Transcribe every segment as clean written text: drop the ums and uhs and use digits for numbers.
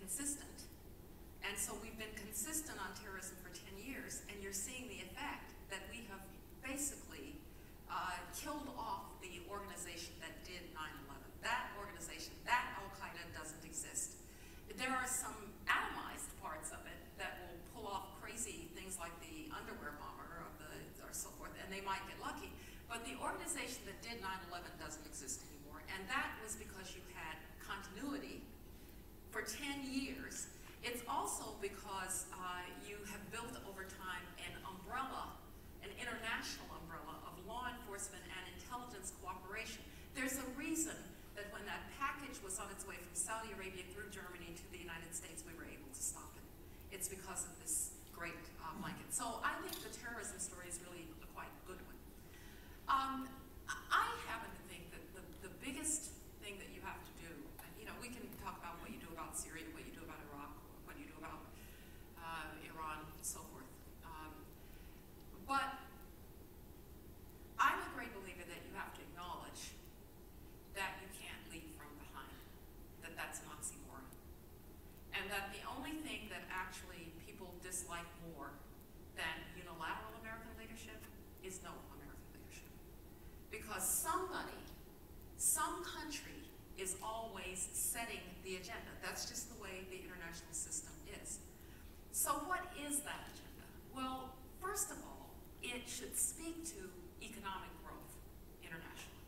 consistent. And so we've been consistent on terrorism for 10 years, and you're seeing the effect that we have basically killed off the organization that did 9/11. That organization, that Al-Qaeda doesn't exist. There are some atomized parts of it that will pull off crazy things like the underwear bomber or so forth, and they might get lucky. But the organization that did 9/11 doesn't exist anymore, and that was because you had continuity for 10 years. It's also because you have built over time an umbrella, an international umbrella of law enforcement and intelligence cooperation. There's a reason that when that package was on its way from Saudi Arabia through Germany to the United States, we were able to stop it. It's because of this great blanket. So I think the terrorism story is really a quite good one. I happen to think that the biggest thing that you have to do, and we can talk about what you do about Syria, what you do about Iraq, what you do about Iran, and so forth. But I'm a great believer that you have to acknowledge that you can't lead from behind, that that's an oxymoron. And that the only thing that actually people dislike more than unilateral American leadership is no American leadership. Because somebody, some country is always setting the agenda. That's just the way the international system is. So what is that agenda? Well, first of all, it should speak to economic growth internationally.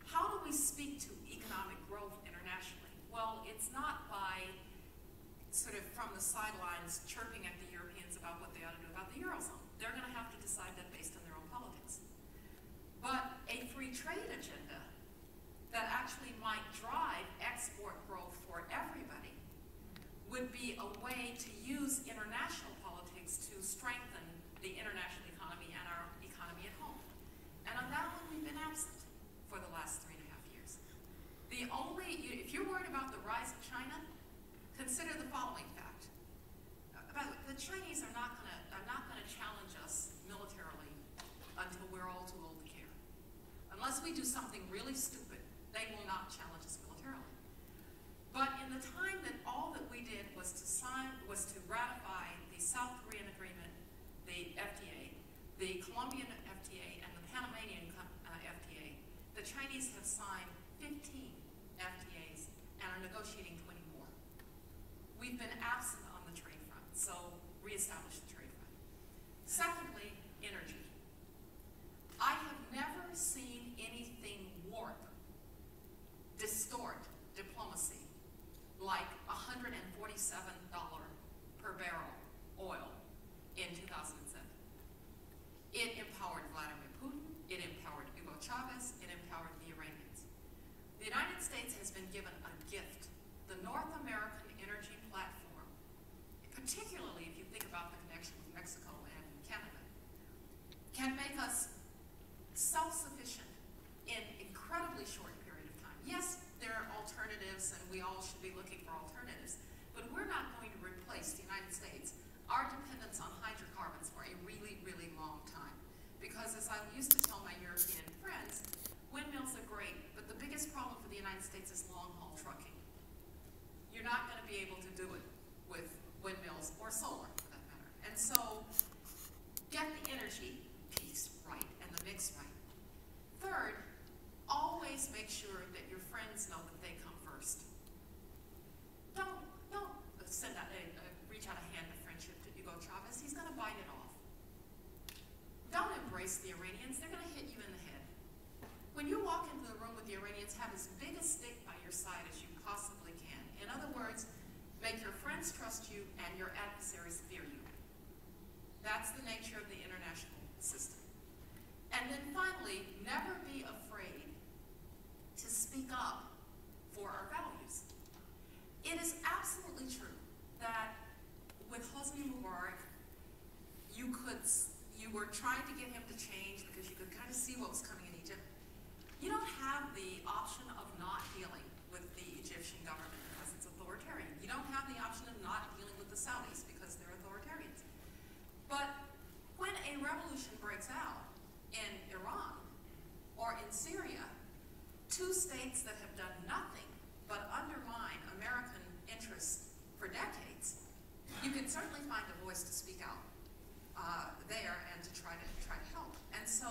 How do we speak to economic growth internationally? Well, it's not by sort of from the sidelines chirping at the Europeans about what they ought to do about the Eurozone. They're going to have to decide that based on their own politics. But a free trade agenda that actually might drive export growth for everybody would be a way to use international politics to strengthen the international economy and our economy at home. And on that one, we've been absent for the last 3.5 years. If you're worried about the rise of China, consider the following fact. The Chinese are not going to challenge us militarily until we're all too old to care. Unless we do something really stupid, they will not challenge us militarily. But in the time that all that we did was to ratify the South Korean agreement, the FTA, the Colombian FTA, and the Panamanian FTA, the Chinese have signed 15 FTAs and are negotiating 20 more. We've been absent on the trade front, so reestablish the trade front. Secondly, energy. I have never seen anything warp, distort diplomacy like $147 per barrel oil in 2007. It empowered Vladimir Putin, it empowered Hugo Chavez, it empowered the Iranians. The United States has been given a gift. The North American energy platform, particularly if you think about the connection with Mexico and Canada, can make us self-sufficient in incredibly short period of time. Yes, there are alternatives, and we all should be looking for alternatives, but we're not going to replace the United States, our dependence on hydrocarbons for a really, really long time. Because as I used to tell my European friends, windmills are great, but the biggest problem for the United States is long-haul trucking. You're not going to be able to do it with windmills or solar, for that matter. And so, get the energy piece right and the mix right. Third, always make sure that your friends know that they come first. Don't send out reach out a hand of friendship to Hugo Chavez. He's going to bite it off. Don't embrace the Iranians. They're going to hit you in the head. When you walk into the room with the Iranians, have as big a stick by your side as you possibly can. In other words, make your friends trust you and your adversaries fear you. That's the nature of the international system. And then finally, never be afraid to speak up for our values. It is absolutely true that with Hosni Mubarak, you were trying to get him to change because you could kind of see what was coming in Egypt. You don't have the option of not dealing with the Egyptian government because it's authoritarian. You don't have the option of not dealing with the Saudis because they're authoritarians. But when a revolution breaks out in Iran or in Syria, two states that have done nothing but undermine American interests for decades, you can certainly find a voice to speak out there and to try to help. And so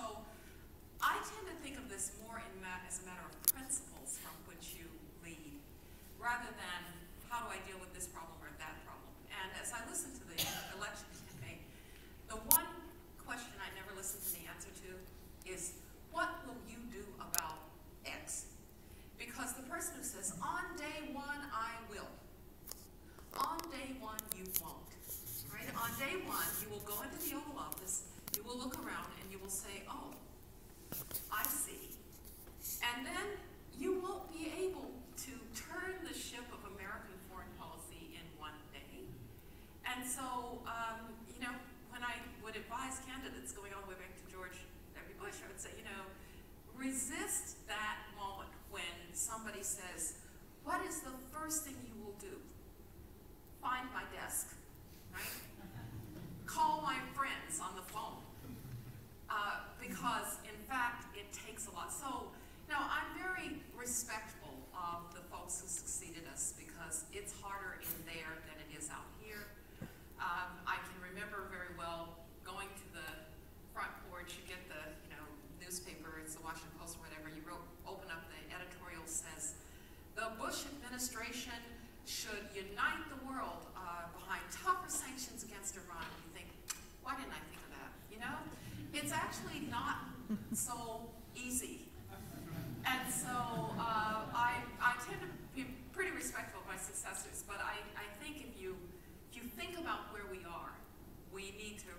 I tend to think of this more as a matter of principles from which you lead, rather than how do I deal with this problem or that problem. And as I listen to the election campaign, the one question I never listen to the answer to is, what will you do about X? Because the person who says, on day one, I will. On day one, you won't. Right? On day one, you will go into the Oval Office, you will look around, and you will say, oh, I see. And then you won't be able to turn the ship of American foreign policy in one day. And so, you know, when I would advise candidates going all the way back to George W. Bush, I would say, you know, resist that moment when somebody says, what is the first thing you will do? Find my desk, right? Call my friends on the phone. Because, in fact, it takes a lot. So, now, I'm very respectful of the folks who succeeded us because it's harder in there than it is out here. I can remember very well going to the front porch, you get the, you know, newspaper, it's the Washington Post or whatever, you open up the editorial, says, the Bush administration should unite the world behind tougher sanctions against Iran. You think, why didn't I think of that? You know? It's actually not so easy. And so I tend to be pretty respectful of my successors, but I think if you think about where we are, we need to